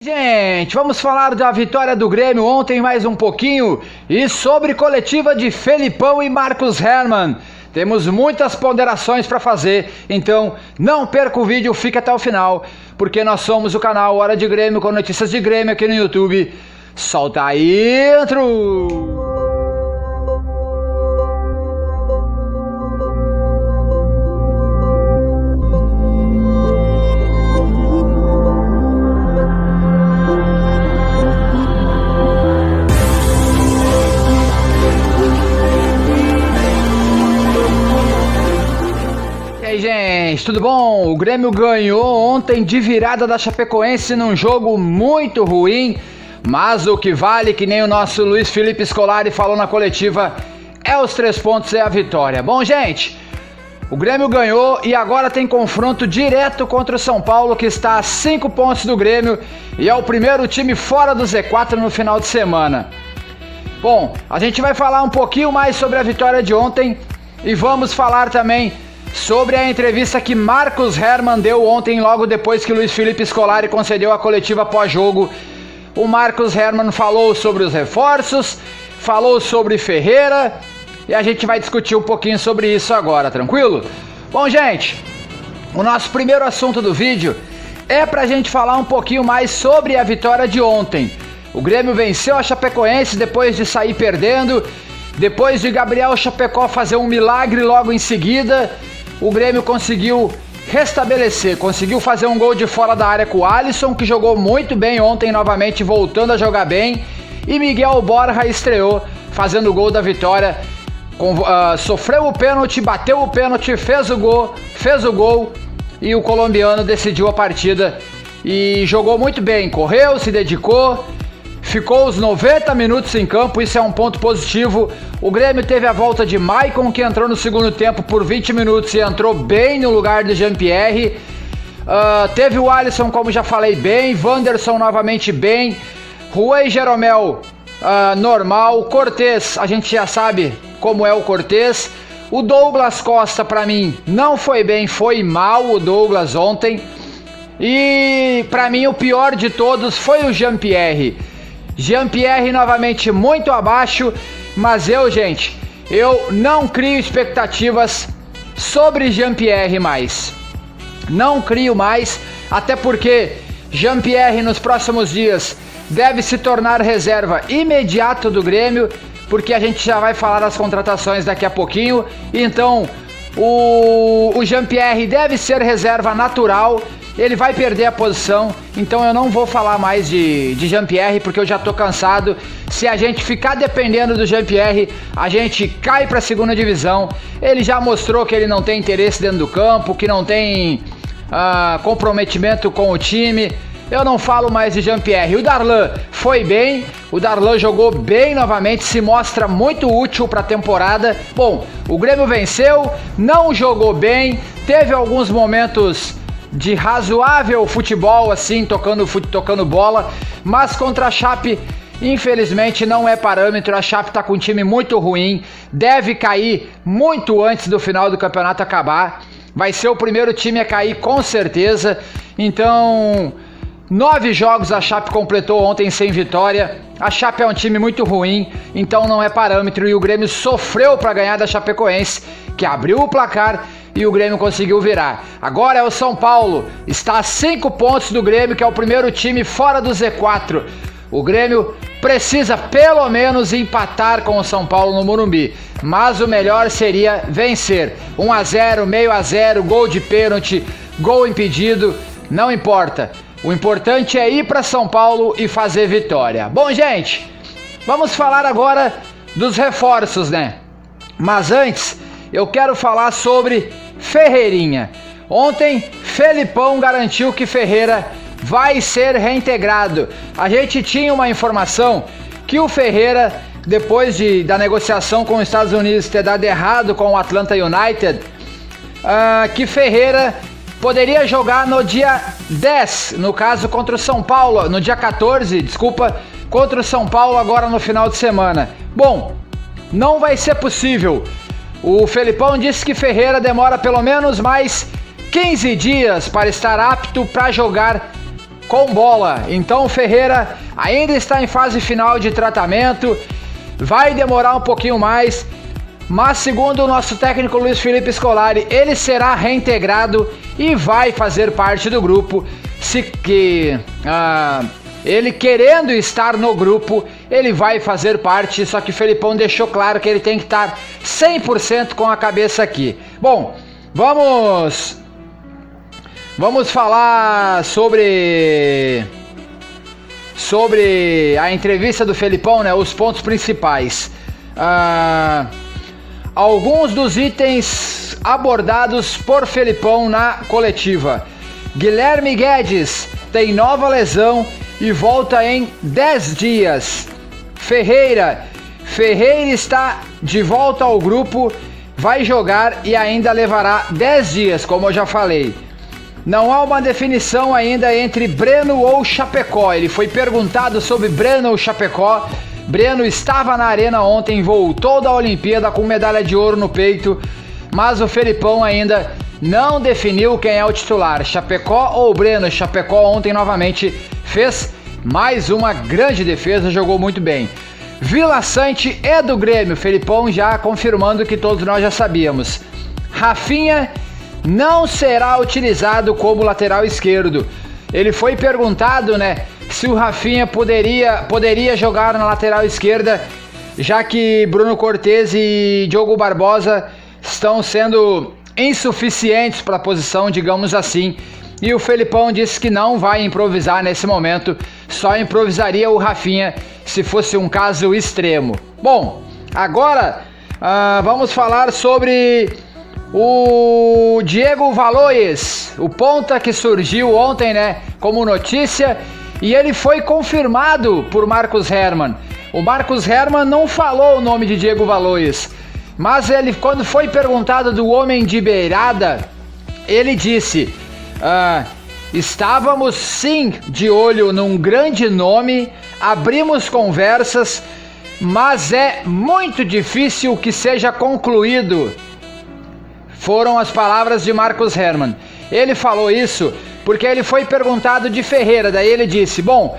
Gente, vamos falar da vitória do Grêmio ontem mais um pouquinho e sobre coletiva de Felipão e Marcos Hermann. Temos muitas ponderações para fazer, então não perca o vídeo, fica até o final, porque nós somos o canal Hora de Grêmio com notícias de Grêmio aqui no YouTube. Solta a intro! Gente, tudo bom? O Grêmio ganhou ontem de virada da Chapecoense num jogo muito ruim, mas o que vale, que nem o nosso Luiz Felipe Scolari falou na coletiva, é os 3 pontos e a vitória. Bom, gente, o Grêmio ganhou e agora tem confronto direto contra o São Paulo, que está a 5 pontos do Grêmio e é o primeiro time fora do Z4 no final de semana. Bom, a gente vai falar um pouquinho mais sobre a vitória de ontem e vamos falar também sobre a entrevista que Marcos Hermann deu ontem, logo depois que Luiz Felipe Scolari concedeu a coletiva pós-jogo. O Marcos Hermann falou sobre os reforços, falou sobre Ferreira e a gente vai discutir um pouquinho sobre isso agora, tranquilo? Bom, gente, o nosso primeiro assunto do vídeo é pra gente falar um pouquinho mais sobre a vitória de ontem. O Grêmio venceu a Chapecoense depois de sair perdendo, depois de Gabriel Chapecó fazer um milagre logo em seguida. O Grêmio conseguiu restabelecer, conseguiu fazer um gol de fora da área com o Alisson, que jogou muito bem ontem, novamente voltando a jogar bem, e Miguel Borja estreou fazendo o gol da vitória, sofreu o pênalti, bateu o pênalti, fez o gol e o colombiano decidiu a partida e jogou muito bem, correu, se dedicou, ficou os 90 minutos em campo, isso é um ponto positivo. O Grêmio teve a volta de Maicon, que entrou no segundo tempo por 20 minutos e entrou bem no lugar de Jean-Pierre. Teve o Alisson, como já falei, bem, Wanderson novamente bem, Rui Jeromel normal, Cortez, a gente já sabe como é o Cortez. O Douglas Costa, pra mim, não foi bem, foi mal o Douglas ontem. E pra mim o pior de todos foi o Jean-Pierre. Jean-Pierre novamente muito abaixo, mas gente, eu não crio expectativas sobre Jean-Pierre mais. Não crio mais, até porque Jean-Pierre nos próximos dias deve se tornar reserva imediato do Grêmio, porque a gente já vai falar das contratações daqui a pouquinho. Então o Jean-Pierre deve ser reserva natural. Ele vai perder a posição, então eu não vou falar mais de Jean-Pierre, porque eu já tô cansado. Se a gente ficar dependendo do Jean-Pierre, a gente cai para a segunda divisão. Ele já mostrou que ele não tem interesse dentro do campo, que não tem comprometimento com o time. Eu não falo mais de Jean-Pierre. O Darlan foi bem, o Darlan jogou bem novamente, se mostra muito útil para a temporada. Bom, o Grêmio venceu, não jogou bem, teve alguns momentos de razoável futebol, assim, tocando bola, mas contra a Chape, infelizmente, não é parâmetro. A Chape tá com um time muito ruim, deve cair muito antes do final do campeonato acabar, vai ser o primeiro time a cair com certeza. Então, 9 jogos a Chape completou ontem sem vitória. A Chape é um time muito ruim, então não é parâmetro, e o Grêmio sofreu para ganhar da Chapecoense, que abriu o placar e o Grêmio conseguiu virar. Agora é o São Paulo, está a 5 pontos do Grêmio, que é o primeiro time fora do Z4. O Grêmio precisa pelo menos empatar com o São Paulo no Morumbi, mas o melhor seria vencer. 1-0, meio a 0, gol de pênalti, gol impedido, não importa. O importante é ir para São Paulo e fazer vitória. Bom, gente, vamos falar agora dos reforços, né? Mas antes, eu quero falar sobre Ferreirinha. Ontem, Felipão garantiu que Ferreira vai ser reintegrado. A gente tinha uma informação que o Ferreira, depois da negociação com os Estados Unidos ter dado errado com o Atlanta United, que Ferreira poderia jogar no dia 10, no caso contra o São Paulo, no dia 14, desculpa, contra o São Paulo agora no final de semana. Bom, não vai ser possível. O Felipão disse que Ferreira demora pelo menos mais 15 dias para estar apto para jogar com bola. Então o Ferreira ainda está em fase final de tratamento, vai demorar um pouquinho mais, mas segundo o nosso técnico Luiz Felipe Scolari, ele será reintegrado e vai fazer parte do grupo. Ele querendo estar no grupo, ele vai fazer parte, só que o Felipão deixou claro que ele tem que estar 100% com a cabeça aqui. Bom, vamos falar sobre a entrevista do Felipão, né? Os pontos principais. Alguns dos itens abordados por Felipão na coletiva. Guilherme Guedes tem nova lesão e volta em 10 dias. Ferreira está de volta ao grupo, vai jogar e ainda levará 10 dias, como eu já falei. Não há uma definição ainda entre Breno ou Chapecó. Ele foi perguntado sobre Breno ou Chapecó. Breno estava na arena ontem, voltou da Olimpíada com medalha de ouro no peito, mas o Felipão ainda não definiu quem é o titular, Chapecó ou Breno. Chapecó ontem novamente fez mais uma grande defesa, jogou muito bem. Vila Sante é do Grêmio, Felipão já confirmando que todos nós já sabíamos. Rafinha não será utilizado como lateral esquerdo. Ele foi perguntado, né, se o Rafinha poderia jogar na lateral esquerda, já que Bruno Cortez e Diogo Barbosa estão sendo insuficientes para a posição, digamos assim. E o Felipão disse que não vai improvisar nesse momento, só improvisaria o Rafinha se fosse um caso extremo. Bom, agora vamos falar sobre o Diego Valois, o ponta que surgiu ontem, né, como notícia, e ele foi confirmado por Marcos Herrmann. O Marcos Herrmann não falou o nome de Diego Valois, mas ele, quando foi perguntado do homem de beirada, ele disse: estávamos sim de olho num grande nome, abrimos conversas, mas é muito difícil que seja concluído. Foram as palavras de Marcos Herrmann. Ele falou isso porque ele foi perguntado de Ferreira, daí ele disse: bom,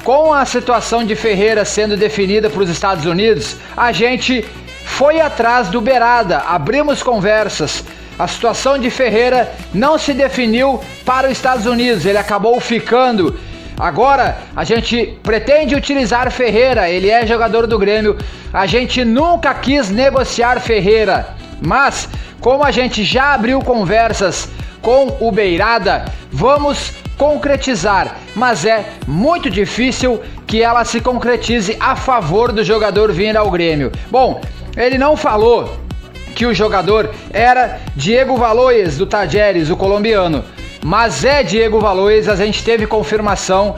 com a situação de Ferreira sendo definida para os Estados Unidos, a gente foi atrás do beirada, abrimos conversas. A situação de Ferreira não se definiu para os Estados Unidos, ele acabou ficando. Agora a gente pretende utilizar Ferreira, ele é jogador do Grêmio. A gente nunca quis negociar Ferreira, mas como a gente já abriu conversas com o beirada, vamos concretizar, mas é muito difícil que ela se concretize a favor do jogador vindo ao Grêmio. Bom, ele não falou que o jogador era Diego Valois do Tajeres, o colombiano, mas é Diego Valois, a gente teve confirmação,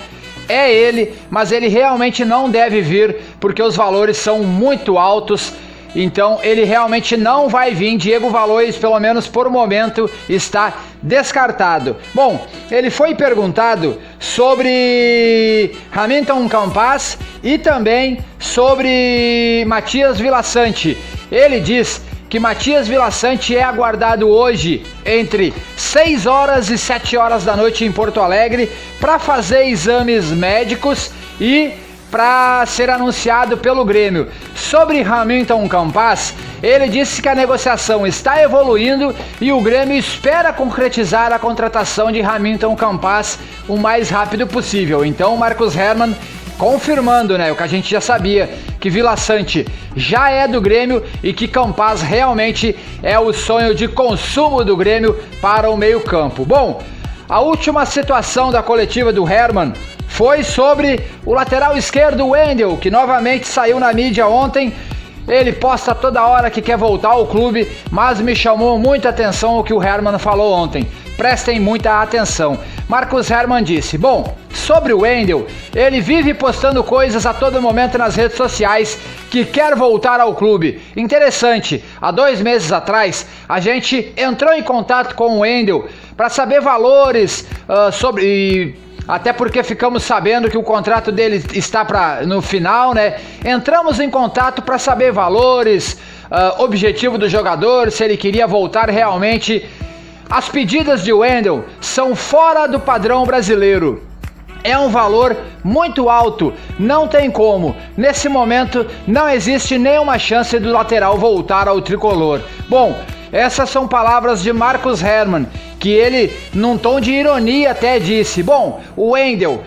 é ele, mas ele realmente não deve vir porque os valores são muito altos. Então ele realmente não vai vir. Diego Valois, pelo menos por momento, está descartado. Bom, ele foi perguntado sobre Hamilton Campas e também sobre Matias Vila Sante. Ele diz que Matias Vila Sante é aguardado hoje entre 6 horas e 7 horas da noite em Porto Alegre para fazer exames médicos e para ser anunciado pelo Grêmio. Sobre Hamilton Campas, ele disse que a negociação está evoluindo e o Grêmio espera concretizar a contratação de Hamilton Campas o mais rápido possível. Então o Marcos Herrmann confirmando, né, o que a gente já sabia, que Vila Sante já é do Grêmio e que Campas realmente é o sonho de consumo do Grêmio para o meio-campo. Bom, a última situação da coletiva do Herrmann foi sobre o lateral esquerdo Wendel, que novamente saiu na mídia ontem. Ele posta toda hora que quer voltar ao clube, mas me chamou muita atenção o que o Herrmann falou ontem. Prestem muita atenção. Marcos Herrmann disse: bom, sobre o Wendel, ele vive postando coisas a todo momento nas redes sociais que quer voltar ao clube. Interessante, há 2 meses atrás, a gente entrou em contato com o Wendel para saber valores até porque ficamos sabendo que o contrato dele está no final, né? Entramos em contato para saber valores, objetivo do jogador, se ele queria voltar realmente As pedidas de Wendel são fora do padrão brasileiro. É um valor muito alto, não tem como. Nesse momento não existe nenhuma chance do lateral voltar ao tricolor. Bom, essas são palavras de Marcus Hermann, que ele, num tom de ironia, até disse: bom, o Wendel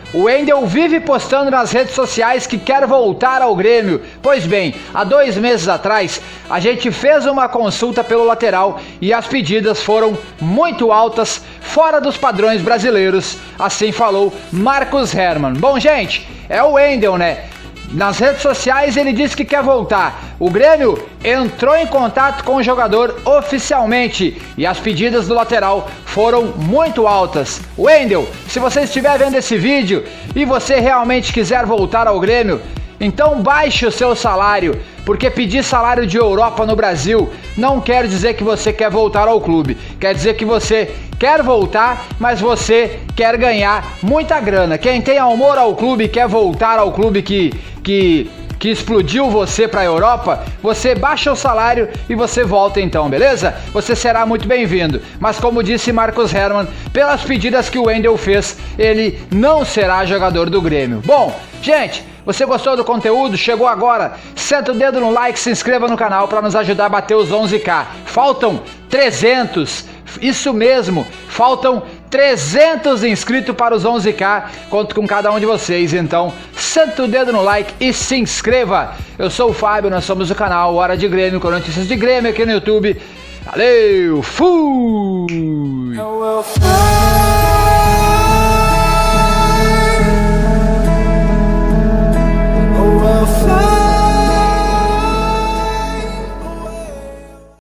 vive postando nas redes sociais que quer voltar ao Grêmio. Pois bem, há 2 meses atrás, a gente fez uma consulta pelo lateral e as pedidas foram muito altas, fora dos padrões brasileiros. Assim falou Marcus Hermann. Bom, gente, é o Wendel, né? Nas redes sociais ele disse que quer voltar. O Grêmio entrou em contato com o jogador oficialmente e as pedidas do lateral foram muito altas. Wendel, se você estiver vendo esse vídeo e você realmente quiser voltar ao Grêmio, então baixe o seu salário, porque pedir salário de Europa no Brasil não quer dizer que você quer voltar ao clube. Quer dizer que você quer voltar, mas você quer ganhar muita grana. Quem tem amor ao clube, quer voltar ao clube que explodiu você para a Europa, você baixa o salário e você volta então, beleza? Você será muito bem-vindo. Mas como disse Marcus Hermann, pelas pedidas que o Wendel fez, ele não será jogador do Grêmio. Bom, gente, você gostou do conteúdo? Chegou agora? Senta o dedo no like, se inscreva no canal para nos ajudar a bater os 11k. Faltam 300, isso mesmo, faltam 300 inscritos para os 11k. Conto com cada um de vocês, então senta o dedo no like e se inscreva. Eu sou o Fábio, nós somos o canal Hora de Grêmio, com notícias de Grêmio aqui no YouTube. Valeu, fui!